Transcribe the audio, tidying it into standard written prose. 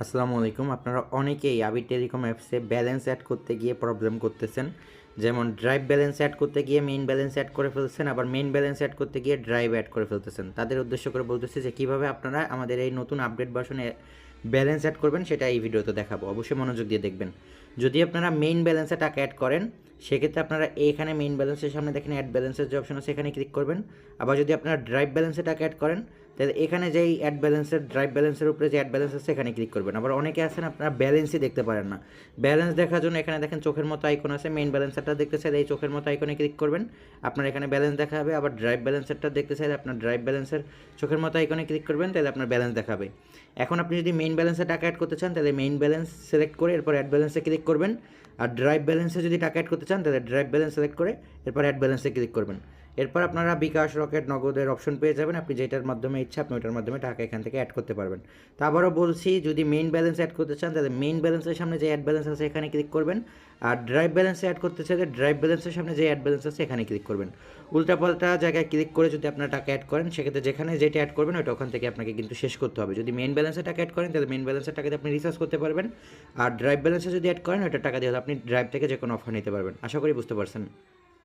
আসসালামু আলাইকুম। আপনারা অনেকেই আবির টেলিকম অ্যাপসে ব্যালেন্স অ্যাড করতে গিয়ে প্রবলেম করতেছেন। যেমন ড্রাইভ ব্যালেন্স অ্যাড করতে গিয়ে মেইন ব্যালেন্স অ্যাড করে ফেলছেন, আবার মেইন ব্যালেন্স অ্যাড করতে গিয়ে ড্রাইভ অ্যাড করে ফেলতেছেন। তাদের উদ্দেশ্য করে বলতেছি যে কীভাবে আপনারা আমাদের এই নতুন আপডেট ভার্সনে ব্যালেন্স অ্যাড করবেন সেটা এই ভিডিওতে দেখাবো। অবশ্যই মনোযোগ দিয়ে দেখবেন। যদি আপনারা মেইন ব্যালেন্সে টাকা অ্যাড করেন সেক্ষেত্রে আপনারা এখানে মেইন ব্যালেন্সের সামনে দেখেন অ্যাড ব্যালেন্সের যে অপশন আছে এখানে ক্লিক করবেন। আবার যদি আপনারা ড্রাইভ ব্যালেন্সে টাকা অ্যাড করেন তাহলে এখানে যেই অ্যাড ব্যালেন্সের ড্রাইভ ব্যালেন্সের উপরে যে অ্যাড ব্যালেন্স আছে এখানে ক্লিক করবেন। আবার অনেকে আছেন আপনারা ব্যালেন্সই দেখতে পারেন না। ব্যালেন্স দেখার জন্য এখানে দেখেন চোখের মতো আইকন আছে, মেইন ব্যালেন্সারটা দেখতে চাইলে এই চোখের মতো আইকনে ক্লিক করবেন, আপনার এখানে ব্যালেন্স দেখা হবে। আবার ড্রাইভ ব্যালেন্সারটা দেখতে চাইলে আপনার ড্রাইভ ব্যালেন্সের চোখের মতো আইকনে ক্লিক করবেন, তাহলে আপনার ব্যালেন্স দেখাবে। এখন আপনি যদি মেইন ব্যালেন্সে টাকা অ্যাড করতে চান তাহলে মেইন ব্যালেন্স সিলেক্ট করে এরপর অ্যাড ব্যালেন্সে ক্লিক করবেন। আর ড্রাইভ ব্যালেন্সে যদি টাকা অ্যাড করতে চান তাহলে ড্রাইভ ব্যালেন্স সিলেক্ট করে এরপর অ্যাড ব্যালেন্সে ক্লিক করবেন। এরপর আপনারা বিকাশ, রকেট, নগদের অপশন পেয়ে যাবেন। আপনি যেটার মাধ্যমে ইচ্ছা আপনি ওইটার মাধ্যমে টাকা এখান থেকে অ্যাড করতে পারবেন। তো আবারও বলছি, যদি মেইন ব্যালেন্স অ্যাড করতে চান তাহলে মেইন ব্যালেন্সের সামনে যে অ্যাড ব্যালেন্স আছে এখানে ক্লিক করবেন। আর ড্রাইভ ব্যালেন্সে অ্যাড করতে চাইলে ড্রাইভ ব্যালেন্সের সামনে যে অ্যাড ব্যালেন্স আছে এখানে ক্লিক করবেন। উল্টাপাল্টা জায়গায় ক্লিক করে যদি আপনার টাকা অ্যাড করেন সেক্ষেত্রে যেখানে যেটা অ্যাড করবেন ওইটা ওখান থেকে আপনাকে কিন্তু শেষ করতে হবে। যদি মেইন ব্যালেন্সে টাকা অ্যাড করেন তাহলে মেইন ব্যালেন্সের টাকাতে আপনি রিচার্জ করতে পারবেন। আর ড্রাইভ ব্যালেন্সে যদি অ্যাড করেন ওইটা টাকা দিয়ে আপনি ড্রাইভ থেকে যে কোনো অফার নিতে পারবেন। আশা করি বুঝতে পারছেন।